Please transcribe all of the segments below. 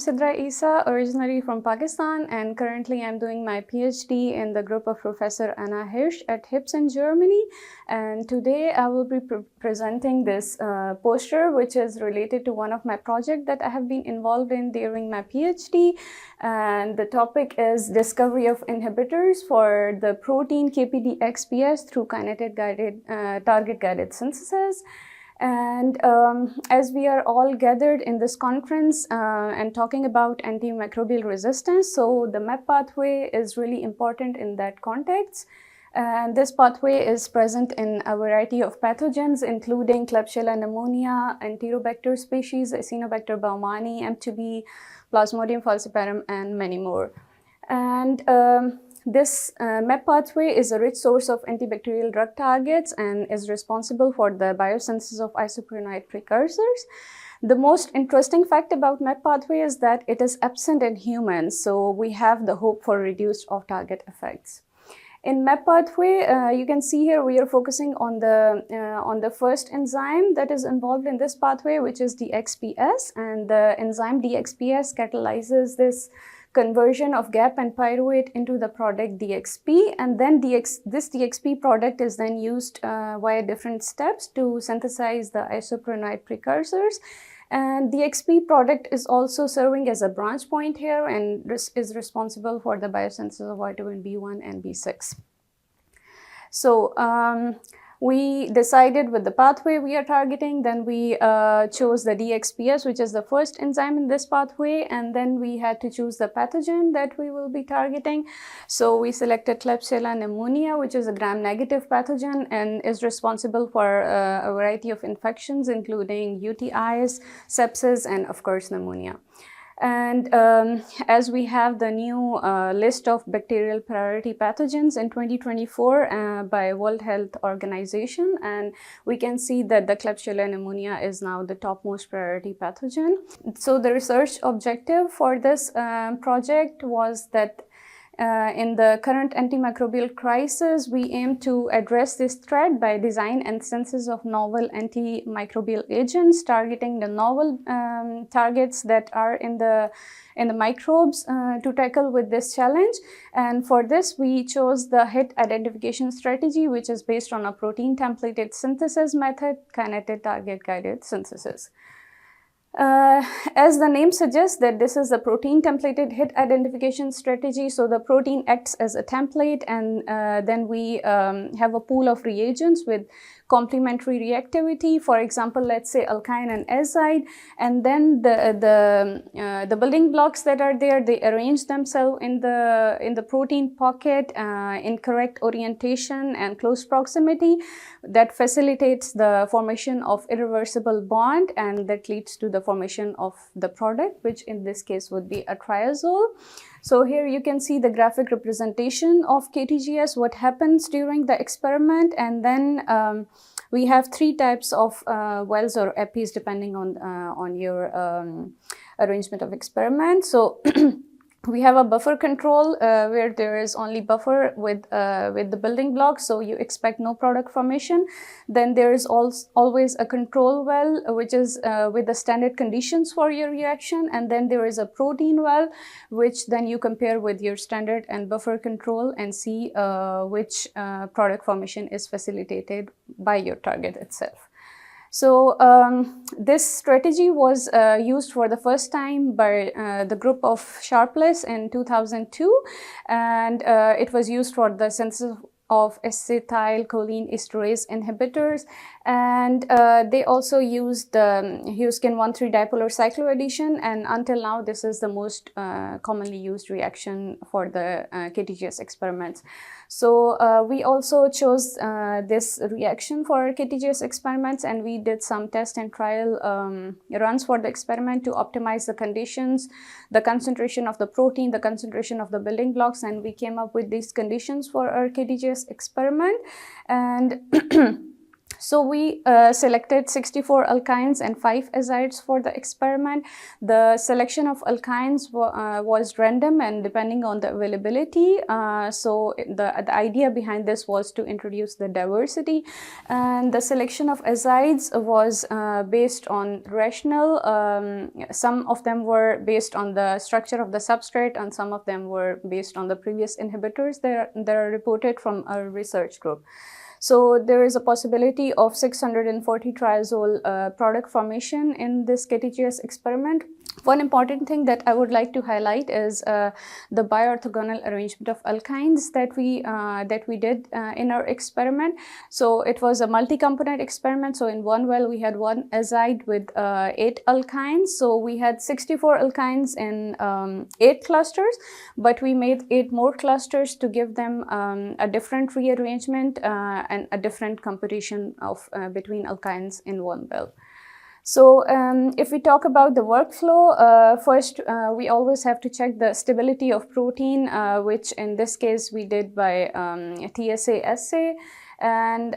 Sidra Eisa, originally from Pakistan, and currently I'm doing my PhD in the group of Professor Anna Hirsch at HIPS in Germany. And today I will be presenting this poster, which is related to one of my projects that I have been involved in during my PhD. And the topic is discovery of inhibitors for the protein DXPS through kinetic target-guided synthesis. And as we are all gathered in this conference and talking about antimicrobial resistance, so the MAP pathway is really important in that context. And this pathway is present in a variety of pathogens, including Klebsiella pneumonia, Enterobacter species, Acinetobacter baumannii, M2B, Plasmodium falciparum, and many more. And this MAP pathway is a rich source of antibacterial drug targets and is responsible for the biosynthesis of isoprenoid precursors. The most interesting fact about MAP pathway is that it is absent in humans, so we have the hope for reduced off-target effects. In MAP pathway, you can see here we are focusing on the first enzyme that is involved in this pathway, which is DXPS, and the enzyme DXPS catalyzes this conversion of GAP and pyruvate into the product DXP, and then this DXP product is then used via different steps to synthesize the isoprenoid precursors. And DXP product is also serving as a branch point here and is responsible for the biosynthesis of vitamin B1 and B6. So we decided with the pathway we are targeting, then we chose the DXPS, which is the first enzyme in this pathway, and then we had to choose the pathogen that we will be targeting. So we selected Klebsiella pneumonia, which is a gram-negative pathogen and is responsible for a variety of infections, including UTIs, sepsis, and of course pneumonia. And as we have the new list of bacterial priority pathogens in 2024 by World Health Organization, and we can see that the Klebsiella pneumonia is now the topmost priority pathogen. So the research objective for this project was that in the current antimicrobial crisis, we aim to address this threat by design and synthesis of novel antimicrobial agents targeting the novel targets that are in the microbes to tackle with this challenge. And for this, we chose the hit identification strategy, which is based on a protein templated synthesis method, kinetic target-guided synthesis. As the name suggests that this is a protein templated hit identification strategy, so the protein acts as a template, and then we have a pool of reagents with complementary reactivity, for example, let's say alkyne and azide, and then the building blocks that are there, they arrange themselves in the protein pocket in correct orientation and close proximity that facilitates the formation of irreversible bond, and that leads to the formation of the product, which in this case would be a triazole. So here you can see the graphic representation of KTGS, what happens during the experiment, and then we have three types of wells or epis depending on your arrangement of experiment. So we have a buffer control where there is only buffer with the building blocks, so you expect no product formation. Then there is always a control well, which is with the standard conditions for your reaction, and then there is a protein well, which then you compare with your standard and buffer control and see which product formation is facilitated by your target itself. So this strategy was used for the first time by the group of Sharpless in 2002, and it was used for the synthesis of acetylcholine esterase inhibitors, and they also used the Huisken 1,3 dipolar cycloaddition, and until now this is the most commonly used reaction for the KTGS experiments. So we also chose this reaction for KTGS experiments, and we did some test and trial runs for the experiment to optimize the conditions, the concentration of the protein, the concentration of the building blocks, and we came up with these conditions for our KTGS experiment. And So we selected 64 alkynes and 5 azides for the experiment. The selection of alkynes was random and depending on the availability. So the idea behind this was to introduce the diversity. And the selection of azides was based on rational. Some of them were based on the structure of the substrate and some of them were based on the previous inhibitors that are reported from a research group. So there is a possibility of 640 triazole product formation in this KTGS experiment. One important thing that I would like to highlight is the bioorthogonal arrangement of alkynes that we did in our experiment. So it was a multi-component experiment. So in one well we had one azide with 8 alkynes. So we had 64 alkynes in 8 clusters, but we made 8 more clusters to give them a different rearrangement and a different computation of between alkynes in one well. So if we talk about the workflow, first we always have to check the stability of protein, which in this case we did by TSA assay. And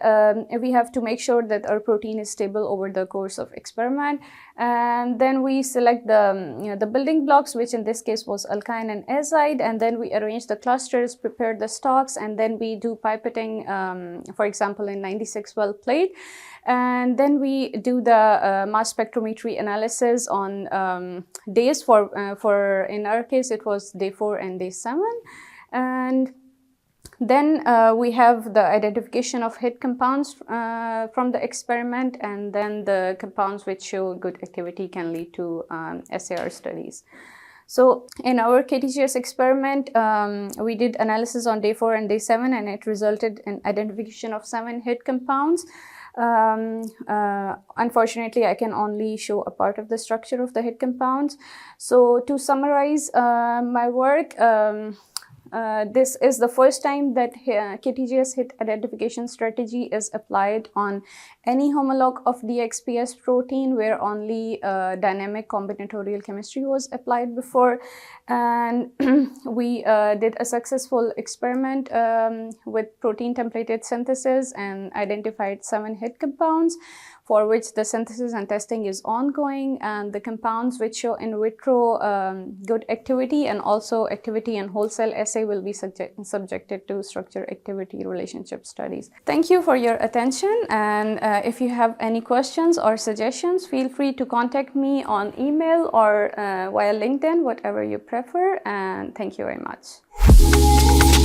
we have to make sure that our protein is stable over the course of experiment. And then we select the building blocks, which in this case was alkyne and azide, and then we arrange the clusters, prepare the stocks, and then we do pipetting, for example, in 96 well plate. And then we do the mass spectrometry analysis on days for in our case it was day 4 and day 7. And then we have the identification of hit compounds from the experiment, and then the compounds which show good activity can lead to SAR studies. So in our KTGS experiment, we did analysis on day 4 and day 7, and it resulted in identification of 7 hit compounds. Unfortunately, I can only show a part of the structure of the hit compounds. So to summarize my work, this is the first time that KTGS hit identification strategy is applied on any homologue of DXPS protein where only dynamic combinatorial chemistry was applied before. And we did a successful experiment with protein templated synthesis and identified 7 hit compounds for which the synthesis and testing is ongoing, and the compounds which show in vitro good activity and also activity in whole cell assay will be subjected to structure activity relationship studies. Thank you for your attention, and if you have any questions or suggestions, feel free to contact me on email or via LinkedIn, whatever you prefer, and thank you very much.